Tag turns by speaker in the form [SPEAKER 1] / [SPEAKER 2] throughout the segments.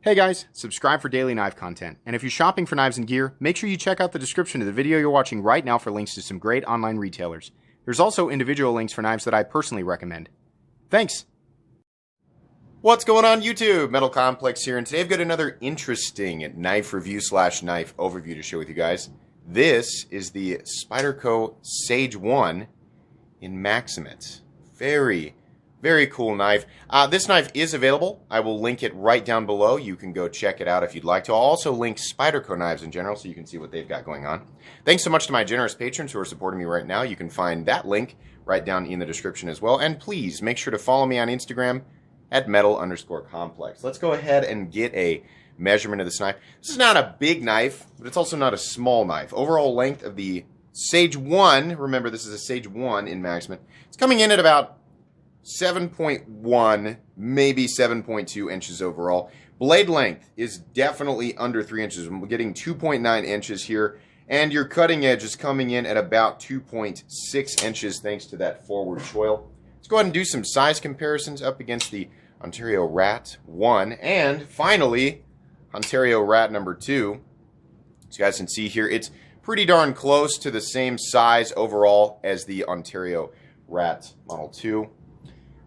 [SPEAKER 1] Hey guys, subscribe for daily knife content, and if you're shopping for knives and gear, make sure you check out the description of the video you're watching right now for links to some great online retailers. There's also individual links for knives that I personally recommend. Thanks!
[SPEAKER 2] What's going on YouTube? Metal Complex here, and today I've got another interesting knife review slash knife overview to share with you guys. This is the Spyderco Sage 1 in Maxamet. Very cool knife. This knife is available. I will link it right down below. You can go check it out if you'd like to. I'll also link Spyderco knives in general so you can see what they've got going on. Thanks so much to my generous patrons who are supporting me right now. You can find that link right down in the description as well. And please make sure to follow me on Instagram at metal_complex. Let's go ahead and get a measurement of this knife. This is not a big knife, but it's also not a small knife. Overall length of the Sage 1, remember this is a Sage 1 in Maxamet, it's coming in at about 7.1, maybe 7.2 inches overall. Blade length is definitely under 3 inches. We're getting 2.9 inches here, and your cutting edge is coming in at about 2.6 inches thanks to that forward choil. Let's go ahead and do some size comparisons up against the Ontario Rat 1, and finally, Ontario Rat number 2. As you guys can see here, it's pretty darn close to the same size overall as the Ontario Rat Model 2.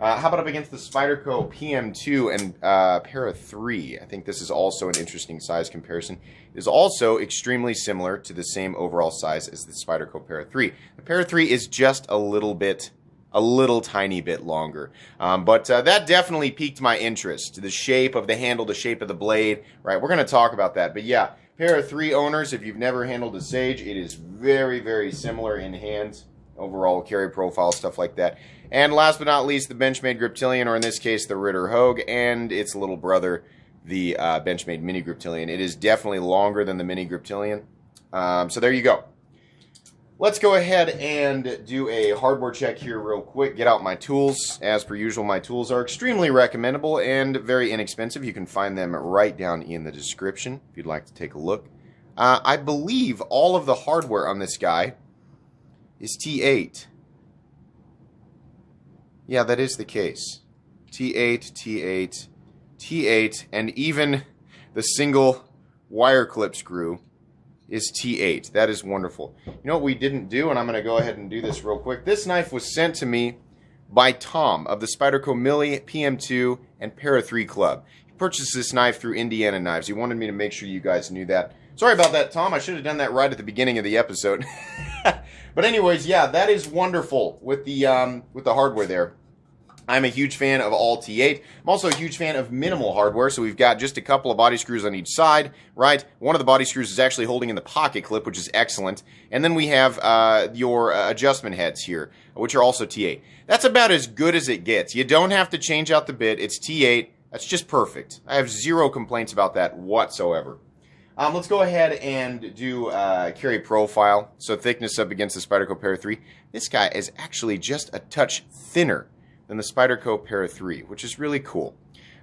[SPEAKER 2] How about up against the Spyderco PM2 and Para 3? I think this is also an interesting size comparison. It is also extremely similar to the same overall size as the Spyderco Para 3. The Para 3 is just a little tiny bit longer. But that definitely piqued my interest. The shape of the handle, the shape of the blade, right? We're going to talk about that. But yeah, Para 3 owners, if you've never handled a Sage, it is very similar in hands. Overall carry profile, stuff like that. And last but not least, the Benchmade Griptilian, or in this case, the Ritter Hogue, and its little brother, the Benchmade Mini Griptilian. It is definitely longer than the Mini Griptilian. So there you go. Let's go ahead and do a hardware check here real quick. Get out my tools. As per usual, my tools are extremely recommendable and very inexpensive. You can find them right down in the description if you'd like to take a look. I believe all of the hardware on this guy is T8. Yeah, that is the case. T8, and even the single wire clip screw is T8. That is wonderful. You know what we didn't do, and I'm going to go ahead and do this real quick. This knife was sent to me by Tom of the Spyderco Millie, PM2, and Para 3 Club. He purchased this knife through Indiana Knives. He wanted me to make sure you guys knew that. Sorry about that, Tom. I should have done that right at the beginning of the episode. But anyways, yeah, that is wonderful with the hardware there. I'm a huge fan of all T8. I'm also a huge fan of minimal hardware, so we've got just a couple of body screws on each side, right? One of the body screws is actually holding in the pocket clip, which is excellent. And then we have your adjustment heads here, which are also T8. That's about as good as it gets. You don't have to change out the bit. It's T8. That's just perfect. I have zero complaints about that whatsoever. Let's go ahead and do carry profile. So thickness up against the Spyderco Para 3. This guy is actually just a touch thinner than the Spyderco Para 3, which is really cool.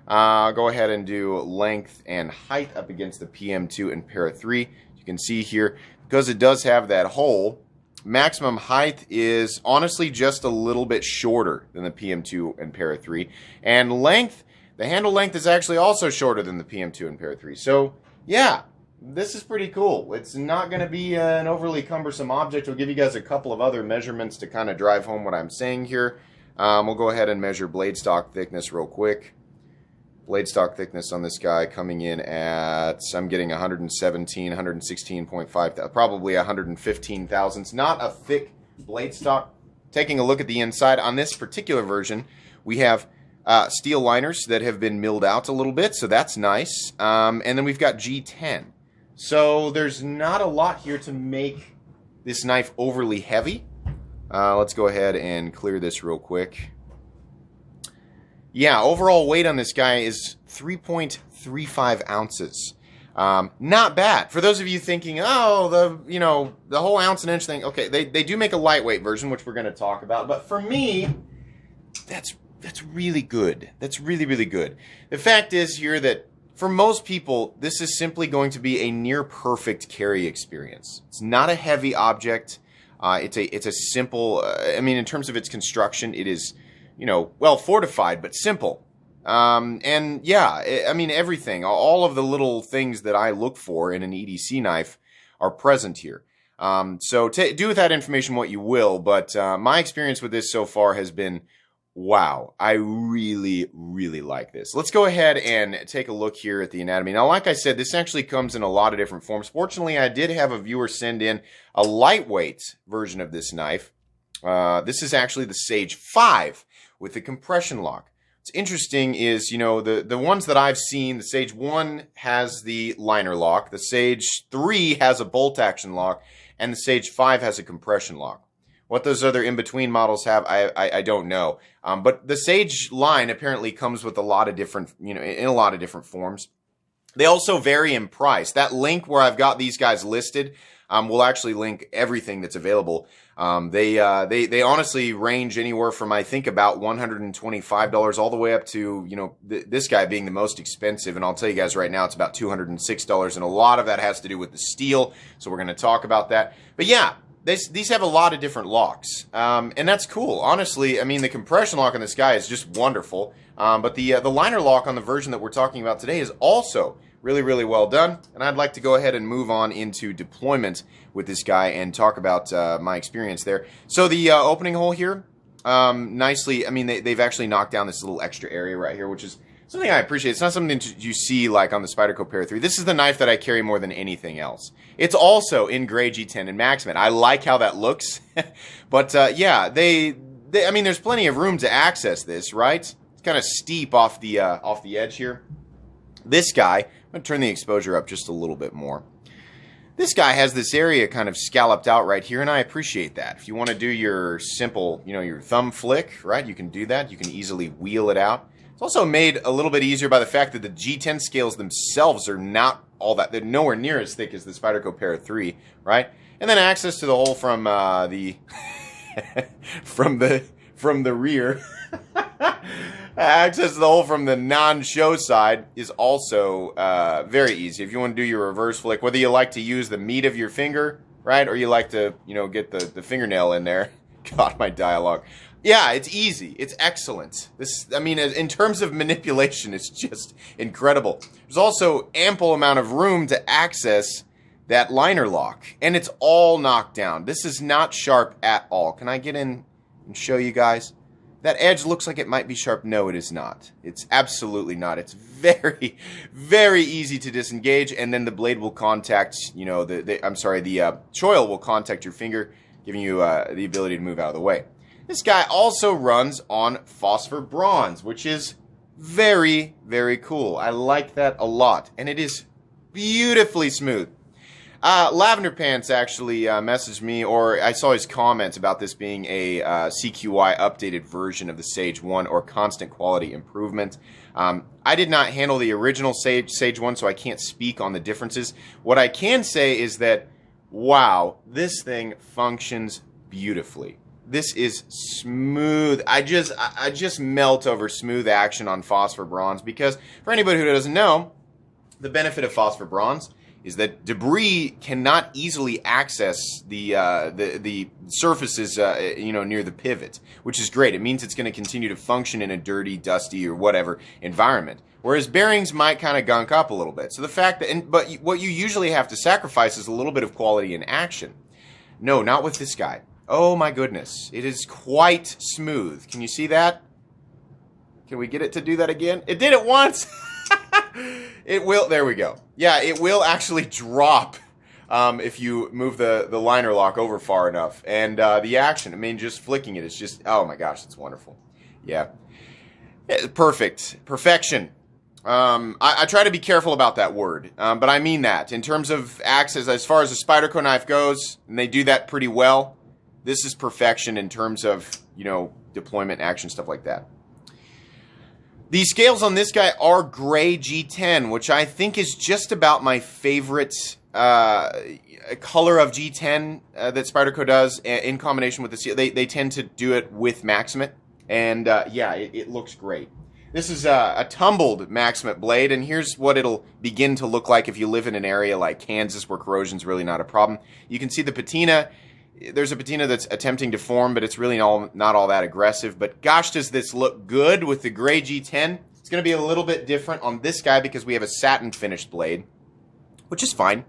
[SPEAKER 2] I'll go ahead and do length and height up against the PM2 and Para 3. You can see here, because it does have that hole, maximum height is honestly just a little bit shorter than the PM2 and Para 3. And length, the handle length is actually also shorter than the PM2 and Para 3. So, yeah. This is pretty cool. It's not going to be an overly cumbersome object. I'll give you guys a couple of other measurements to kind of drive home what I'm saying here. We'll go ahead and measure blade stock thickness real quick. Blade stock thickness on this guy coming in at, I'm getting 116.5, probably 115 thousandths. Not a thick blade stock. Taking a look at the inside, on this particular version, we have steel liners that have been milled out a little bit, so that's nice. And then we've got G10. So there's not a lot here to make this knife overly heavy. Let's go ahead and clear this real quick. Yeah, overall weight on this guy is 3.35 ounces. Not bad. For those of you thinking, oh, the whole ounce and inch thing. Okay, they do make a lightweight version, which we're going to talk about. But for me, that's really good. That's really good. The fact is here that for most people, this is simply going to be a near perfect carry experience. It's not a heavy object. It's a simple, I mean, in terms of its construction, it is, well fortified, but simple. And yeah, I mean, everything, all of the little things that I look for in an EDC knife are present here. So do with that information what you will, but my experience with this so far has been, wow, I really, really like this. Let's go ahead and take a look here at the anatomy. Now, like I said, this actually comes in a lot of different forms. Fortunately, I did have a viewer send in a lightweight version of this knife. This is actually the Sage 5 with the compression lock. What's interesting is, you know, the ones that I've seen, the Sage 1 has the liner lock, the Sage 3 has a bolt action lock, and the Sage 5 has a compression lock. What those other in-between models have, I don't know. But the Sage line apparently comes with a lot of different, you know, in a lot of different forms. They also vary in price. That link where I've got these guys listed will actually link everything that's available. They honestly range anywhere from, I think, about $125 all the way up to, you know, this guy being the most expensive. And I'll tell you guys right now, it's about $206. And a lot of that has to do with the steel. So we're going to talk about that. But yeah, these have a lot of different locks. And that's cool. Honestly, I mean, the compression lock on this guy is just wonderful. But the liner lock on the version that we're talking about today is also really, really well done. And I'd like to go ahead and move on into deployment with this guy and talk about my experience there. So the opening hole here, nicely, I mean, they've actually knocked down this little extra area right here, which is something I appreciate. It's not something you see like on the Spyderco Para 3. This is the knife that I carry more than anything else. It's also in gray G10 and Maxamet. I like how that looks. But yeah, I mean, there's plenty of room to access this, right? It's kind of steep off the edge here. This guy, I'm going to turn the exposure up just a little bit more. This guy has this area kind of scalloped out right here, and I appreciate that. If you want to do your simple, you know, your thumb flick, right, you can do that. You can easily wheel it out. It's also made a little bit easier by the fact that the G10 scales themselves are not all that, they're nowhere near as thick as the Spyderco Para 3, right? And then access to the hole from the from the rear. Access to the hole from the non-show side is also very easy. If you want to do your reverse flick, whether you like to use the meat of your finger, right, or you like to, you know, get the fingernail in there. God, my dialogue. Yeah, it's easy. It's excellent. This, I mean, in terms of manipulation, it's just incredible. There's also ample amount of room to access that liner lock, and it's all knocked down. This is not sharp at all. Can I get in and show you guys? That edge looks like it might be sharp. No, it is not. It's absolutely not. It's very, very easy to disengage, and then the blade will contact, you know, the choil will contact your finger, giving you the ability to move out of the way. This guy also runs on phosphor bronze, which is very, very cool. I like that a lot, and it is beautifully smooth. Lavender Pants actually messaged me, or I saw his comments about this being a CQI updated version of the Sage 1 or constant quality improvement. I did not handle the original Sage 1, so I can't speak on the differences. What I can say is that, wow, this thing functions beautifully. This is smooth. I just melt over smooth action on phosphor bronze, because for anybody who doesn't know, the benefit of phosphor bronze is that debris cannot easily access the surfaces, you know, near the pivot, which is great. It means it's going to continue to function in a dirty, dusty, or whatever environment. Whereas bearings might kind of gunk up a little bit. So the fact that, but what you usually have to sacrifice is a little bit of quality in action. No, not with this guy. Oh my goodness, it is quite smooth. Can you see that? Can we get it to do that again? It did it once. It will, there we go. Yeah, it will actually drop if you move the liner lock over far enough. And the action, I mean, just flicking it is just, oh my gosh, it's wonderful. Yeah. Perfect. Perfection. I try to be careful about that word, but I mean that. In terms of access, as far as a Spyderco knife goes, and they do that pretty well, this is perfection in terms of, you know, deployment, action, stuff like that. The scales on this guy are gray G10, which I think is just about my favorite color of G10 that Spyderco does in combination with the steel. They tend to do it with Maxamet, and yeah, it looks great. This is a tumbled Maxamet blade, and here's what it'll begin to look like if you live in an area like Kansas where corrosion's really not a problem. You can see the patina. There's a patina that's attempting to form, but it's really not all that aggressive. But gosh, does this look good with the gray G10. It's going to be a little bit different on this guy because we have a satin finished blade, which is fine.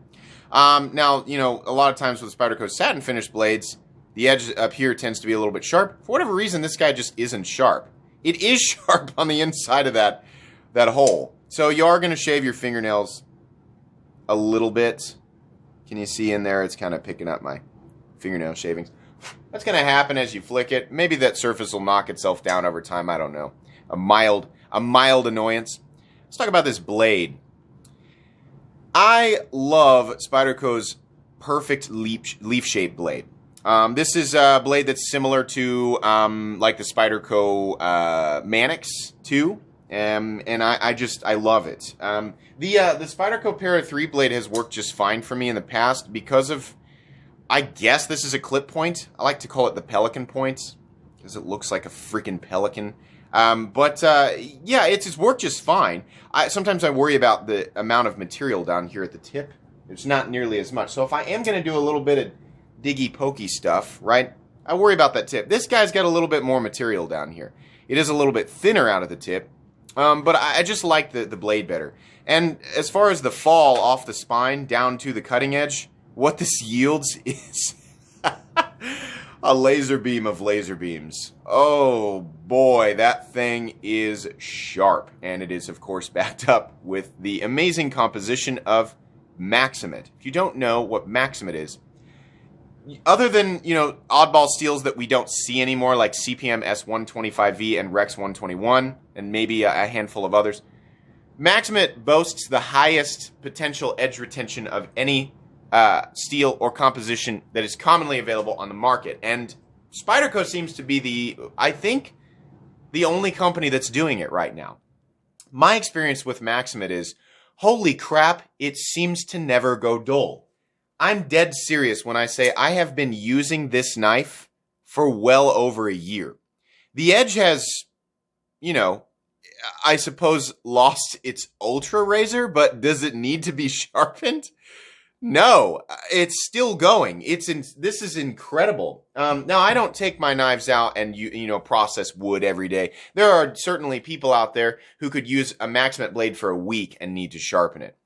[SPEAKER 2] Now, you know, a lot of times with Spyderco satin finished blades, the edge up here tends to be a little bit sharp. For whatever reason, this guy just isn't sharp. It is sharp on the inside of that hole. So you are going to shave your fingernails a little bit. Can you see in there? It's kind of picking up my fingernail shavings. That's going to happen as you flick it. Maybe that surface will knock itself down over time. I don't know. A mild annoyance. Let's talk about this blade. I love Spyderco's perfect leaf-shaped blade. This is a blade that's similar to like the Spyderco Mannix 2. And I love it. The Spyderco Para 3 blade has worked just fine for me in the past because of, I guess this is a clip point. I like to call it the pelican point because it looks like a freaking pelican. Yeah, it's worked just fine. Sometimes I worry about the amount of material down here at the tip. It's not nearly as much. So if I am going to do a little bit of diggy pokey stuff, right, I worry about that tip. This guy's got a little bit more material down here. It is a little bit thinner out of the tip. But I just like the blade better. And as far as the fall off the spine down to the cutting edge, what this yields is a laser beam of laser beams. Oh boy, that thing is sharp. And it is, of course, backed up with the amazing composition of Maxamet. If you don't know what Maxamet is, other than, you know, oddball steels that we don't see anymore, like CPM S125V and Rex 121, and maybe a handful of others, Maxamet boasts the highest potential edge retention of any steel or composition that is commonly available on the market. And Spyderco seems to be I think, the only company that's doing it right now. My experience with Maxamet is, holy crap, it seems to never go dull. I'm dead serious when I say I have been using this knife for well over a year. The edge has, you know, I suppose lost its ultra razor, but does it need to be sharpened? No, it's still going. This is incredible. Now, I don't take my knives out and you know process wood every day. There are certainly people out there who could use a Maxamet blade for a week and need to sharpen it.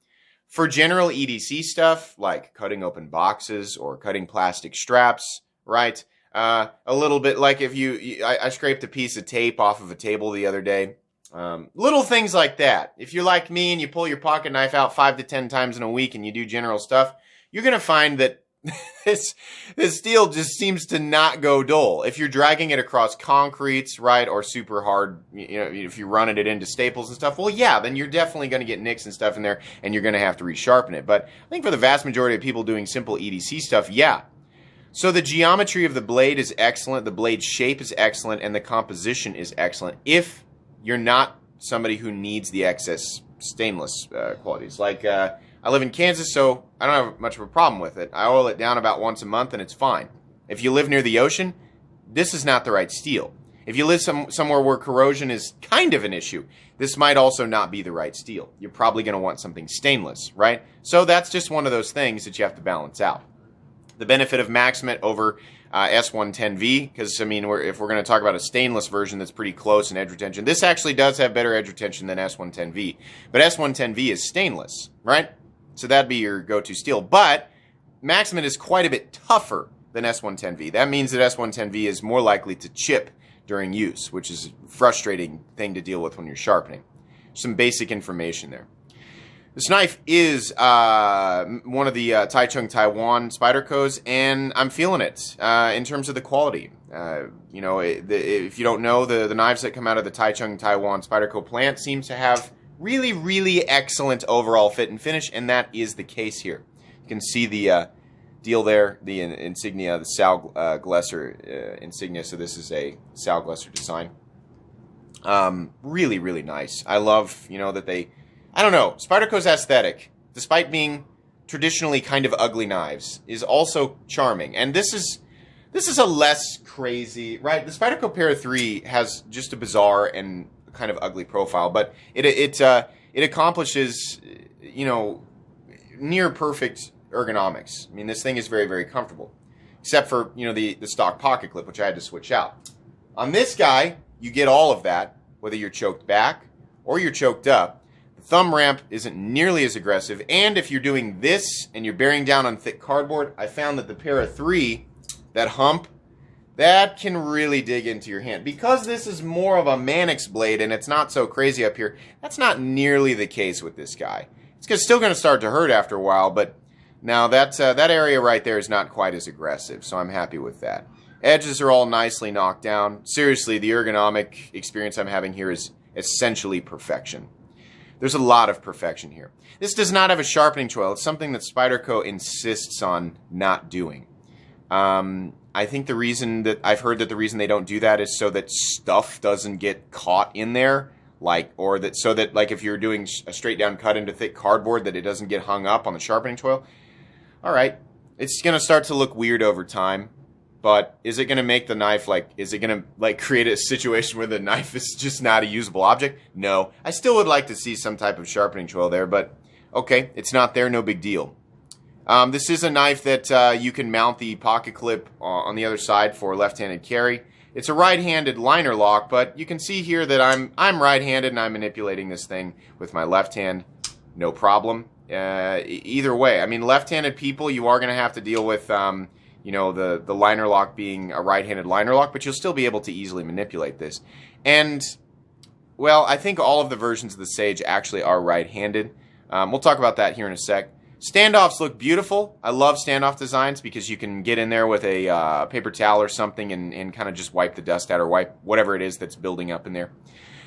[SPEAKER 2] For general EDC stuff, like cutting open boxes or cutting plastic straps, right? A little bit like if I scraped a piece of tape off of a table the other day. Little things like that. If you're like me and you pull your pocket knife out 5 to 10 times in a week and you do general stuff, you're going to find that this steel just seems to not go dull. If you're dragging it across concretes, right, or super hard, you know, if you're running it into staples and stuff, well, yeah, then you're definitely going to get nicks and stuff in there, and you're going to have to resharpen it. But I think for the vast majority of people doing simple EDC stuff, yeah. So the geometry of the blade is excellent, the blade shape is excellent, and the composition is excellent. If you're not somebody who needs the excess stainless qualities, like I live in Kansas, so I don't have much of a problem with it. I oil it down about once a month and it's fine. If you live near the ocean, this is not the right steel. If you live somewhere where corrosion is kind of an issue, this might also not be the right steel. You're probably going to want something stainless, right? So that's just one of those things that you have to balance out. The benefit of Maxamet over S110V, because I mean, if we're going to talk about a stainless version that's pretty close in edge retention, this actually does have better edge retention than S110V. But S110V is stainless, right? So that'd be your go-to steel. But Maxamet is quite a bit tougher than S110V. That means that S110V is more likely to chip during use, which is a frustrating thing to deal with when you're sharpening. Some basic information there. This knife is one of the Taichung Taiwan Spydercos, and I'm feeling it in terms of the quality. You know, if you don't know, the knives that come out of the Taichung Taiwan Spyderco plant seems to have really, really excellent overall fit and finish, and that is the case here. You can see the deal there, the insignia, the Sal Glesser insignia. So this is a Sal Glesser design. Really, really nice. I love, you know, that they, I don't know, Spyderco's aesthetic, despite being traditionally kind of ugly knives, is also charming. And this is a less crazy, right? The Spyderco Para 3 has just a bizarre and kind of ugly profile, but it accomplishes, you know, near perfect ergonomics. I mean, this thing is very, very comfortable, except for, you know, the stock pocket clip, which I had to switch out. On this guy, you get all of that, whether you're choked back or you're choked up. The thumb ramp isn't nearly as aggressive, and if you're doing this and you're bearing down on thick cardboard, I found that the Para 3, that hump, that can really dig into your hand. Because this is more of a Mannix blade and it's not so crazy up here, that's not nearly the case with this guy. It's still going to start to hurt after a while, but now that area right there is not quite as aggressive, so I'm happy with that. Edges are all nicely knocked down. Seriously, the ergonomic experience I'm having here is essentially perfection. There's a lot of perfection here. This does not have a sharpening choil. It's something that Spyderco insists on not doing. I think the reason that I've heard that the reason they don't do that is so that stuff doesn't get caught in there, so that if you're doing a straight down cut into thick cardboard, that it doesn't get hung up on the sharpening choil. All right, it's gonna start to look weird over time, but is it gonna make the knife is it gonna create a situation where the knife is just not a usable object? No, I still would like to see some type of sharpening choil there, but okay, it's not there, no big deal. This is a knife that you can mount the pocket clip on the other side for left-handed carry. It's a right-handed liner lock, but you can see here that I'm right-handed and I'm manipulating this thing with my left hand, no problem. Either way, I mean, left-handed people, you are going to have to deal with, the liner lock being a right-handed liner lock, but you'll still be able to easily manipulate this. And, well, I think all of the versions of the Sage actually are right-handed. We'll talk about that here in a sec. Standoffs look beautiful. I love standoff designs because you can get in there with a paper towel or something and kind of just wipe the dust out or wipe whatever it is that's building up in there.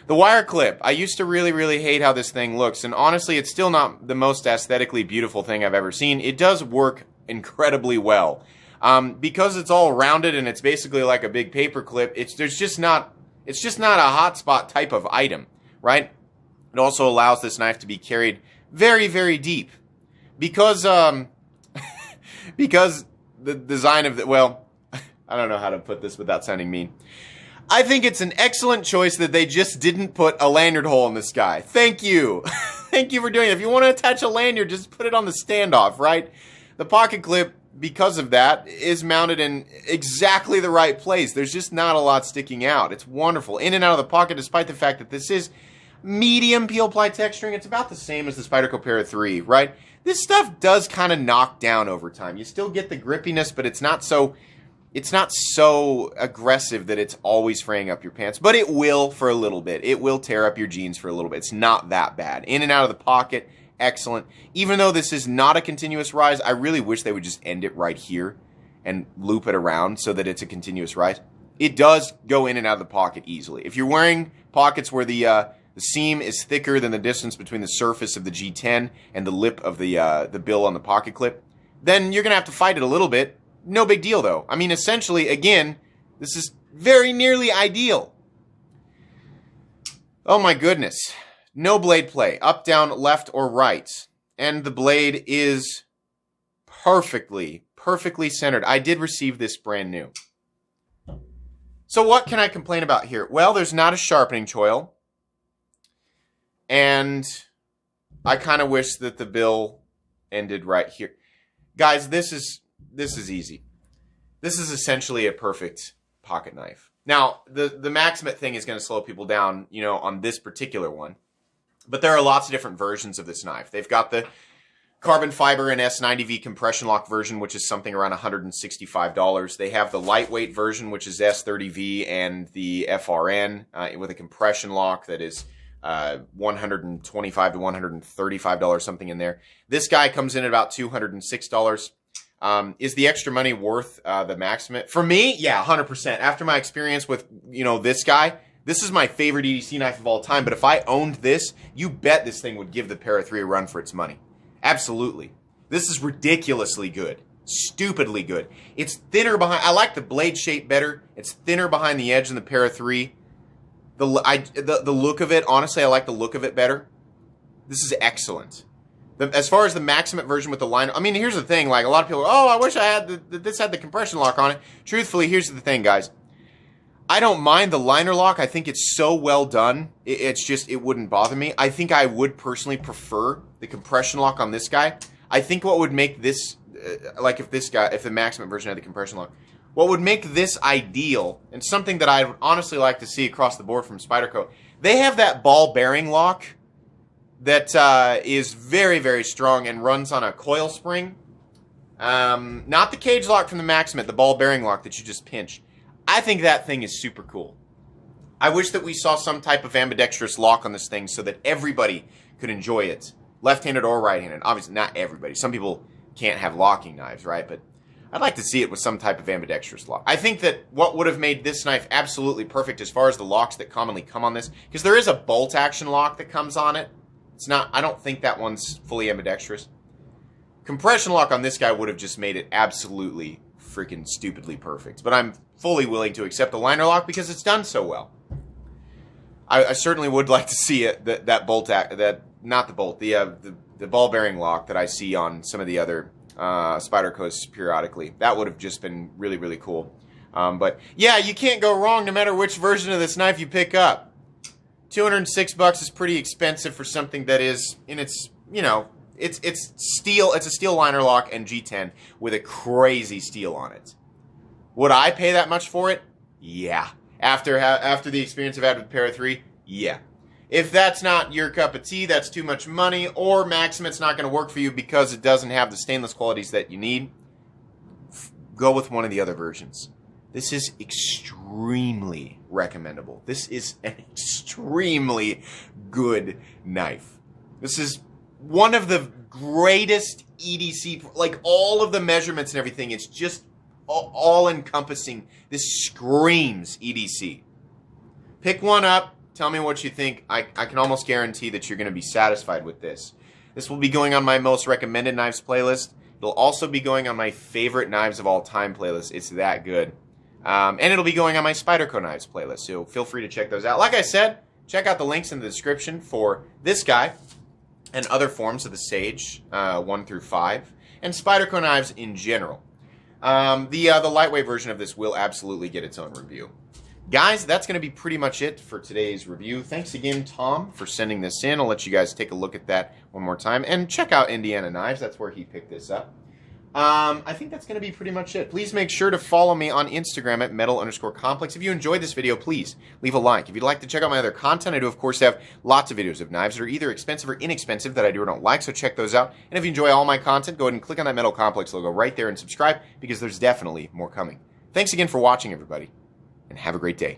[SPEAKER 2] The wire clip. I used to really, really hate how this thing looks, and honestly, it's still not the most aesthetically beautiful thing I've ever seen. It does work incredibly well. Because it's all rounded and it's basically like a big paper clip, it's just not a hotspot type of item, right? It also allows this knife to be carried very, very deep. Because because the design of I don't know how to put this without sounding mean. I think it's an excellent choice that they just didn't put a lanyard hole in this guy. Thank you. Thank you for doing it. If you want to attach a lanyard, just put it on the standoff, right? The pocket clip, because of that, is mounted in exactly the right place. There's just not a lot sticking out. It's wonderful. In and out of the pocket, despite the fact that this is medium peel ply texturing. It's about the same as the Spyderco Para 3, right? This stuff does kind of knock down over time. You still get the grippiness, but it's not so aggressive that it's always fraying up your pants. But it will for a little bit. It will tear up your jeans for a little bit. It's not that bad. In and out of the pocket, excellent. Even though this is not a continuous rise, I really wish they would just end it right here and loop it around so that it's a continuous rise. It does go in and out of the pocket easily. If you're wearing pockets where the seam is thicker than the distance between the surface of the G10 and the lip of the bill on the pocket clip, then you're going to have to fight it a little bit. No big deal, though. I mean, essentially, again, this is very nearly ideal. Oh, my goodness. No blade play. Up, down, left, or right. And the blade is perfectly centered. I did receive this brand new. So what can I complain about here? Well, there's not a sharpening choil. And I kind of wish that the bill ended right here. Guys, this is easy. This is essentially a perfect pocket knife. Now, the Maxamet thing is going to slow people down, on this particular one. But there are lots of different versions of this knife. They've got the carbon fiber and S90V compression lock version, which is something around $165. They have the lightweight version, which is S30V, and the FRN with a compression lock that is $125 to $135, something in there. This guy comes in at about $206. Is the extra money worth the Maxamet? For me, yeah, 100%. After my experience with, this guy, this is my favorite EDC knife of all time. But if I owned this, you bet this thing would give the Para 3 a run for its money. Absolutely. This is ridiculously good. Stupidly good. It's thinner behind. I like the blade shape better. It's thinner behind the edge than the Para 3. The look of it, honestly, I like the look of it better. This is excellent. As far as the Maxamet version with the liner, I mean, here's the thing. Like, a lot of people are, I wish I had this had the compression lock on it. Truthfully, here's the thing, guys. I don't mind the liner lock. I think it's so well done. It's just, it wouldn't bother me. I think I would personally prefer the compression lock on this guy. I think what would make this, if the Maxamet version had the compression lock, what would make this ideal, and something that I'd honestly like to see across the board from Spyderco, They have that ball bearing lock that is very, very strong and runs on a coil spring. Not the cage lock from the Maxamet, the ball bearing lock that you just pinch. I think that thing is super cool. I wish that we saw some type of ambidextrous lock on this thing so that everybody could enjoy it. Left-handed or right-handed. Obviously, not everybody. Some people can't have locking knives, right? But I'd like to see it with some type of ambidextrous lock. I think that what would have made this knife absolutely perfect as far as the locks that commonly come on this, because there is a bolt action lock that comes on it. It's not, I don't think that one's fully ambidextrous. Compression lock on this guy would have just made it absolutely freaking stupidly perfect. But I'm fully willing to accept the liner lock because it's done so well. I certainly would like to see it, that bolt, not the bolt, the ball bearing lock that I see on some of the other Spydercos periodically. That would have just been really, really cool. But yeah, you can't go wrong no matter which version of this knife you pick up. $206 is pretty expensive for something that is in its, you know, it's steel. It's a steel liner lock and G10 with a crazy steel on it. Would I pay that much for it? Yeah. After the experience I've had with Para 3, yeah. If that's not your cup of tea, that's too much money, or Maxamet's not going to work for you because it doesn't have the stainless qualities that you need, go with one of the other versions. This is extremely recommendable. This is an extremely good knife. This is one of the greatest EDC, like all of the measurements and everything, it's just all-encompassing. This screams EDC. Pick one up. Tell me what you think. I can almost guarantee that you're going to be satisfied with this. This will be going on my most recommended knives playlist. It'll also be going on my favorite knives of all time playlist. It's that good. And it'll be going on my Spyderco knives playlist, so feel free to check those out. Like I said, check out the links in the description for this guy and other forms of the Sage 1 through 5, and Spyderco knives in general. The lightweight version of this will absolutely get its own review. Guys, that's going to be pretty much it for today's review. Thanks again, Tom, for sending this in. I'll let you guys take a look at that one more time. And check out Indiana Knives. That's where he picked this up. I think that's going to be pretty much it. Please make sure to follow me on Instagram at metal_complex. If you enjoyed this video, please leave a like. If you'd like to check out my other content, I do, of course, have lots of videos of knives that are either expensive or inexpensive that I do or don't like, so check those out. And if you enjoy all my content, go ahead and click on that Metal Complex logo right there and subscribe, because there's definitely more coming. Thanks again for watching, everybody, and have a great day.